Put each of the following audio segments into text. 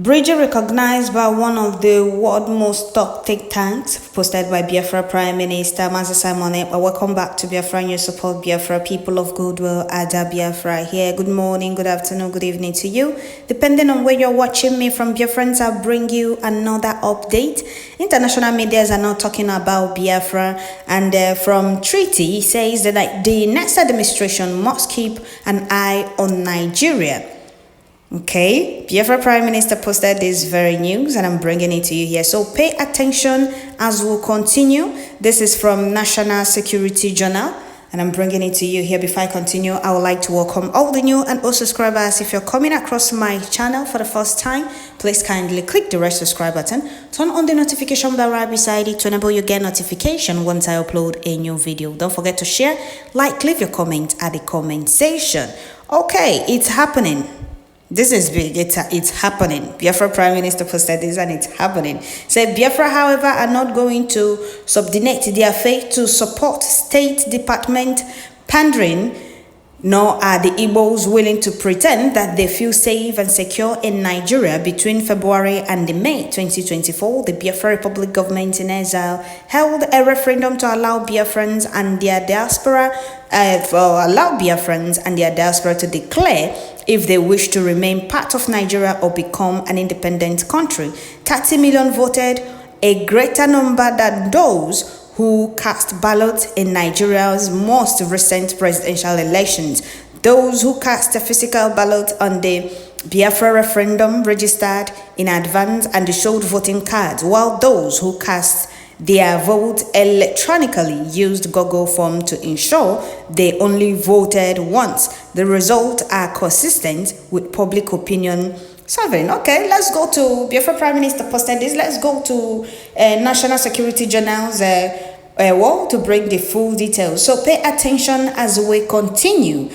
Bridge recognized by one of the world's most top think tanks, posted by Biafra Prime Minister Mazi Simon. Welcome back to Biafra News. Support Biafra, people of goodwill, Ada Biafra here. Good morning, good afternoon, good evening to you. Depending on where you're watching me from, Biafrans, I'll bring you another update. International media are now talking about Biafra, and from treaty says that the next administration must keep an eye on Nigeria. Okay, Biafra Prime Minister posted this very news and I'm bringing it to you here. So pay attention as we'll continue. This is from National Security Journal and I'm bringing it to you here. Before I continue, I would like to welcome all the new and old subscribers. If you're coming across my channel for the first time, please kindly click the red subscribe button. Turn on the notification bell right beside it to enable you get notification once I upload a new video. Don't forget to share, like, leave your comment at the comment section. Okay, it's happening. This is big. It's happening. Biafra Prime Minister posted this and it's happening. Said Biafra, however, are not going to subordinate their faith to support State Department pandering, nor are the Igbos willing to pretend that they feel safe and secure in Nigeria. Between February and May 2024, the Biafra Republic government in exile held a referendum to allow Biafrans and their diaspora to declare if they wish to remain part of Nigeria or become an independent country. 30 million voted, a greater number than those who cast ballots in Nigeria's most recent presidential elections. Those who cast a physical ballot on the Biafra referendum registered in advance and showed voting cards, while those who cast their vote electronically used Google form to ensure they only voted once. The results are consistent with public opinion surveying. Okay, let's go to Biafra Prime Minister posted this. Let's go to National Security Journal's wall to bring the full details. So pay attention as we continue.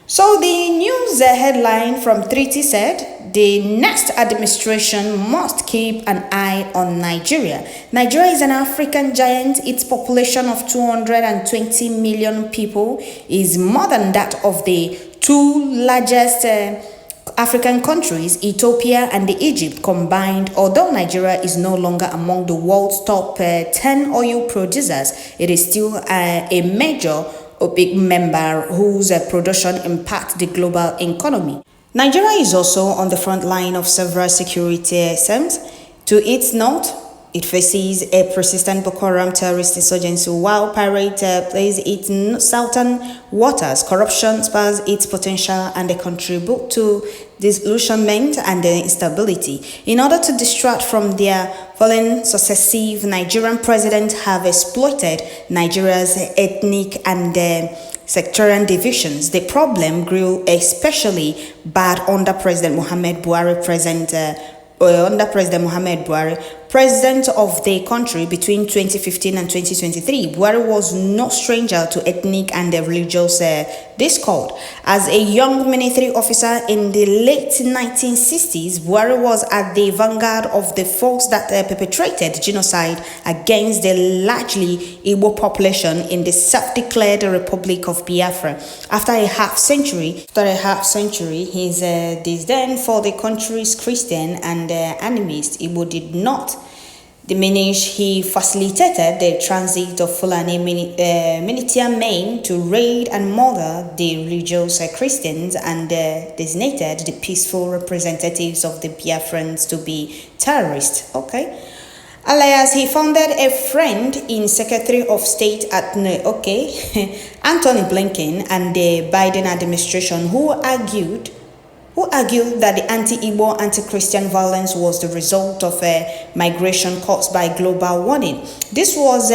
So the news headline from Treaty said, the next administration must keep an eye on Nigeria. Nigeria is an African giant. Its population of 220 million people is more than that of the two largest African countries, Ethiopia and Egypt combined. Although Nigeria is no longer among the world's top 10 oil producers, it is still a major or big member whose production impacts the global economy. Nigeria is also on the front line of several security attempts. To its north, it faces a persistent Boko Haram terrorist insurgency, while pirate plays its southern waters. Corruption spurs its potential and they contribute to disillusionment and instability. In order to distract from their fallen successive, Nigerian presidents have exploited Nigeria's ethnic and sectarian divisions. The problem grew especially bad under President Muhammad Buhari, president of the country between 2015 and 2023. Buhari was no stranger to ethnic and religious discord. As a young military officer in the late 1960s, Buhari was at the vanguard of the force that perpetrated genocide against the largely Igbo population in the self-declared Republic of Biafra. After a half century, his disdain for the country's Christian and animist Igbo did not diminish. He facilitated the transit of Fulani militia men to raid and murder the religious Christians and designated the peaceful representatives of the Biafrans to be terrorists. Okay. Alias, he founded a friend in Secretary of State at Anthony Blinken and the Biden administration, who argued that the anti-Igbo, anti-Christian violence was the result of migration caused by global warming. This was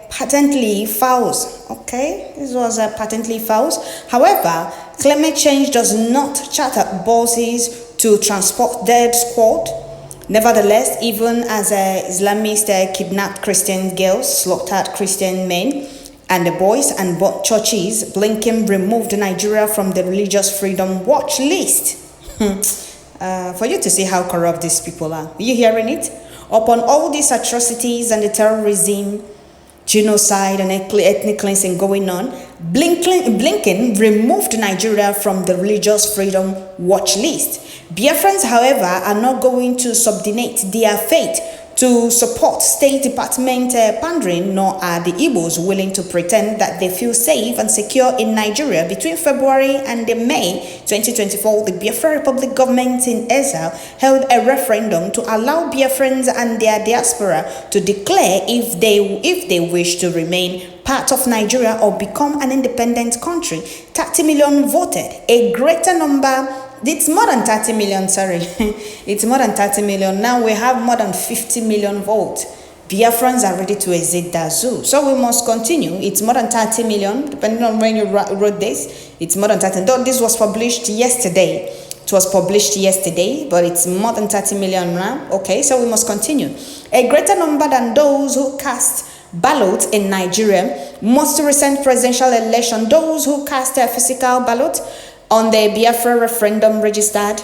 patently false. Okay, this was patently false. However, climate change does not charter buses to transport dead squad. Nevertheless, even as Islamists kidnapped Christian girls, slaughtered Christian men and the boys, and bought churches, Blinken removed Nigeria from the religious freedom watch list. For you to see how corrupt these people are. Are you hearing it? Upon all these atrocities and the terrorism, genocide and ethnic cleansing going on, Blinken removed Nigeria from the religious freedom watch list. Biafrans, however, are not going to subordinate their fate to support State Department pandering, nor are the Igbos willing to pretend that they feel safe and secure in Nigeria. Between February and May 2024, the Biafra Republic government in exile held a referendum to allow Biafrans and their diaspora to declare if they wish to remain part of Nigeria or become an independent country. 30 million voted, a greater number. It's more than 30 million, sorry. It's more than 30 million. Now we have more than 50 million votes. Biafrans are ready to exit that zoo. So we must continue. It's more than 30 million, depending on when you wrote this. It's more than 30. Though this was published yesterday. It was published yesterday, but it's more than 30 million now. Okay, so we must continue. A greater number than those who cast ballot in Nigeria. Most recent presidential election, those who cast a physical ballot on the Biafra referendum registered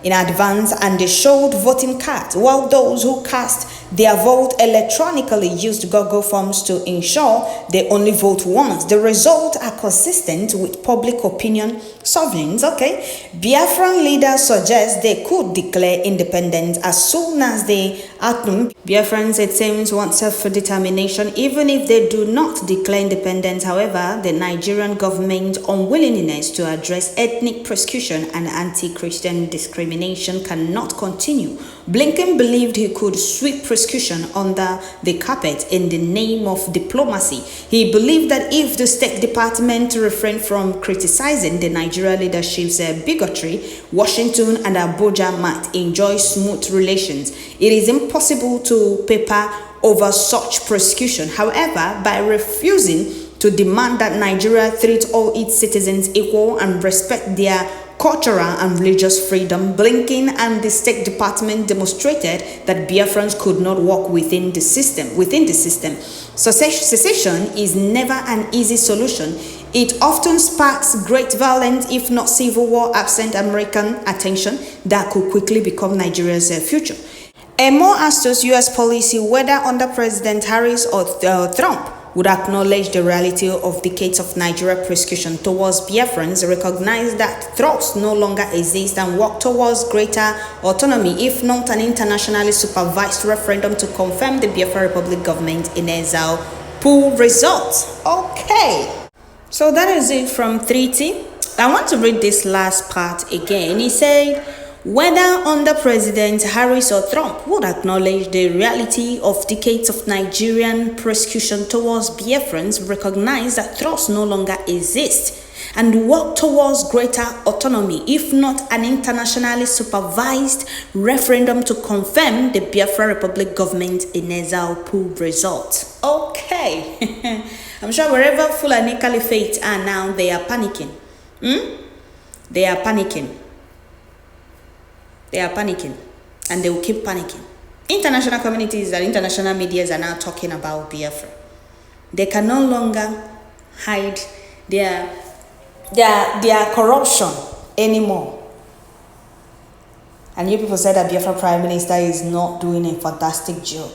in advance and they showed voting cards, while those who cast their vote electronically used Google Forms to ensure they only vote once. The results are consistent with public opinion sovereigns. Okay, Biafran leaders suggest they could declare independence as soon as they act. Biafrans, it seems, want self-determination even if they do not declare independence. However, the Nigerian government's unwillingness to address ethnic persecution and anti-Christian discrimination cannot continue. Blinken believed he could sweep persecution under the carpet in the name of diplomacy. He believed that if the State Department refrained from criticizing the Nigerian leadership's bigotry, Washington and Abuja might enjoy smooth relations. It is impossible to paper over such persecution. However, by refusing to demand that Nigeria treat all its citizens equal and respect their cultural and religious freedom, Blinken and the State Department demonstrated that Biafrans could not work within the system. Secession is never an easy solution. It often sparks great violence, if not civil war, absent American attention that could quickly become Nigeria's future. A more astute U.S. policy, whether under President Harris or Trump, would acknowledge the reality of decades of Nigeria persecution towards Biafrans, recognize that threats no longer exist, and work towards greater autonomy, if not an internationally supervised referendum to confirm the Biafra Republic government in exile. Pool results. Okay. So that is it from 3T. I want to read this last part again. He said, whether under President Harris or Trump would acknowledge the reality of decades of Nigerian persecution towards Biafrans, recognize that threats no longer exist, and work towards greater autonomy, if not an internationally supervised referendum to confirm the Biafra Republic government in exile. Pool results. Okay. I'm sure wherever Fulani Caliphate are now, they are panicking. They are panicking. They are panicking, and they will keep panicking. International communities and international medias are now talking about Biafra. They can no longer hide their corruption anymore. And you people said that Biafra Prime Minister is not doing a fantastic job.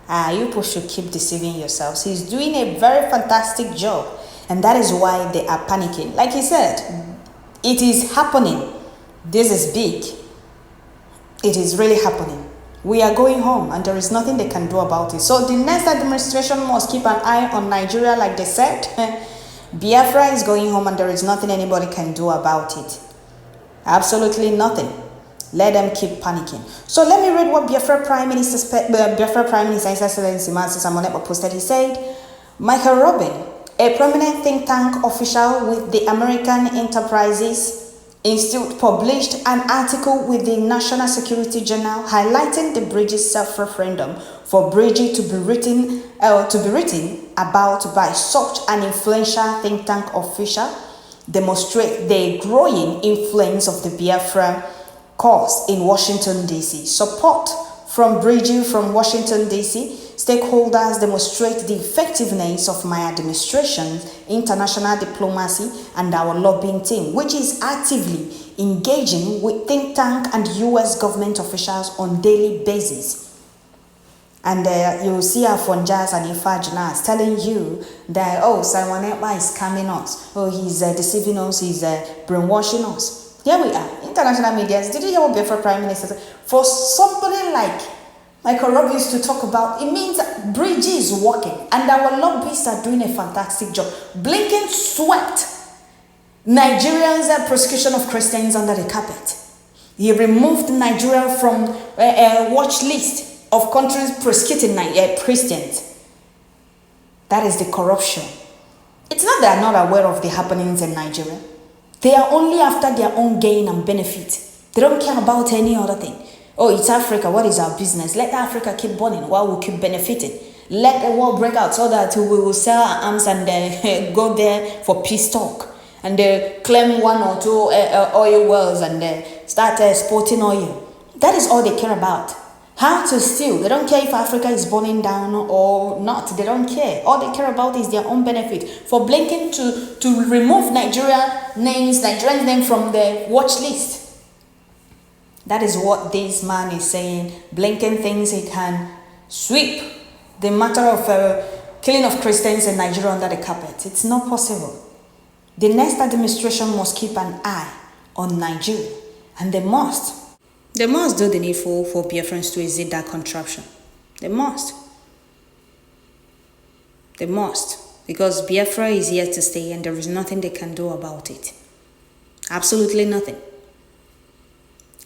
You people should keep deceiving yourselves. He's doing a very fantastic job, and that is why they are panicking. Like he said, it is happening. This is big. It is really happening. We are going home, and there is nothing they can do about it. So the next administration must keep an eye on Nigeria, like they said. Biafra is going home, and there is nothing anybody can do about it. Absolutely nothing. Let them keep panicking. So let me read what Biafra Prime Minister His Excellency Mazi Samonepa posted. He said, Michael Robin, a prominent think tank official with the American Enterprises Institute, published an article with the National Security Journal highlighting the Bridges self-referendum for Bridges to be written about by such an influential think tank official, demonstrate the growing influence of the Biafra cause in Washington, D.C. Support from Bridges from Washington, D.C. Stakeholders demonstrate the effectiveness of my administration's international diplomacy and our lobbying team, which is actively engaging with think tank and U.S. government officials on daily basis. And you'll see Afonjas and Ifajinas telling you that, oh, Simon Ekpa is scamming us. Oh, he's deceiving us. He's brainwashing us. Here we are. International media. Did you hear what Biafra Prime Minister said? For somebody like Michael Robbins to talk about, it means that Bridge is working. And our lobbyists are doing a fantastic job. Blinken swept Nigerians' persecution of Christians under the carpet. He removed Nigeria from a watch list of countries persecuting Christians. That is the corruption. It's not that they are not aware of the happenings in Nigeria. They are only after their own gain and benefit. They don't care about any other thing. Oh, it's Africa. What is our business? Let Africa keep burning while we keep benefiting. Let the war break out so that we will sell our arms and go there for peace talk. And claim one or two oil wells and start exporting oil. That is all they care about. How to steal. They don't care if Africa is burning down or not. They don't care. All they care about is their own benefit. For Blinken to remove Nigerian name from the watch list. That is what this man is saying. Blinken thinks he can sweep the matter of killing of Christians in Nigeria under the carpet. It's not possible. The next administration must keep an eye on Nigeria. And they must. They must do the needful for Biafrans to exit that contraption. They must. They must. Because Biafra is here to stay and there is nothing they can do about it. Absolutely nothing.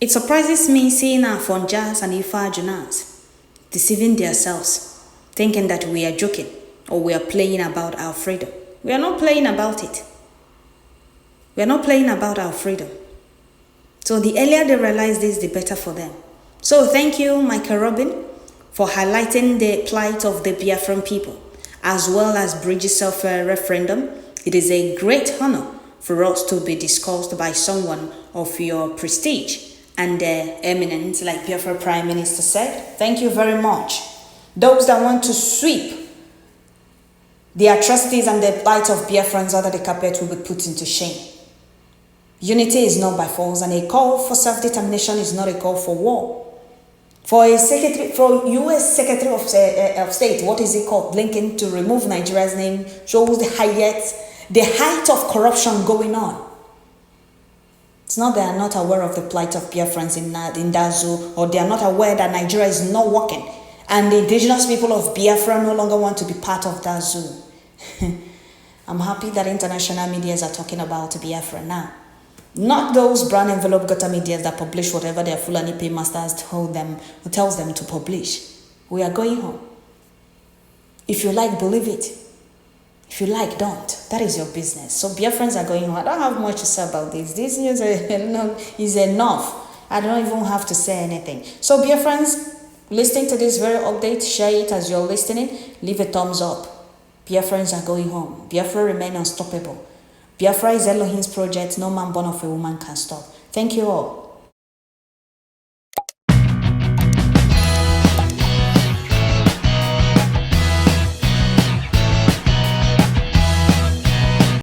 It surprises me seeing our Fonjas and Ifa Junas deceiving themselves, thinking that we are joking or we are playing about our freedom. We are not playing about it. We are not playing about our freedom. So the earlier they realize this, the better for them. So thank you, Michael Robin, for highlighting the plight of the Biafran people, as well as Bridges of Referendum. It is a great honor for us to be discussed by someone of your prestige and eminence, like Biafra Prime Minister said. Thank you very much. Those that want to sweep the atrocities and the plight of Biafrans under the carpet will be put into shame. Unity is not by force, and a call for self-determination is not a call for war. For U.S. Secretary of State, what is it called? Blinken to remove Nigeria's name shows the height of corruption going on. It's not they are not aware of the plight of Biafrans in that zoo, or they are not aware that Nigeria is not working, and the indigenous people of Biafra no longer want to be part of that zoo. I'm happy that international medias are talking about Biafra now. Not those brown envelope gutter medias that publish whatever their Fulani paymasters tells them to publish. We are going home. If you like, believe it. If you like, don't. That is your business. So Biafrans are going home. I don't have much to say about this. This is enough. I don't even have to say anything. So Biafrans, listening to this very update, share it as you're listening. Leave a thumbs up. Biafrans are going home. Biafra remain unstoppable. Biafra is Elohim's project. No man born of a woman can stop. Thank you all.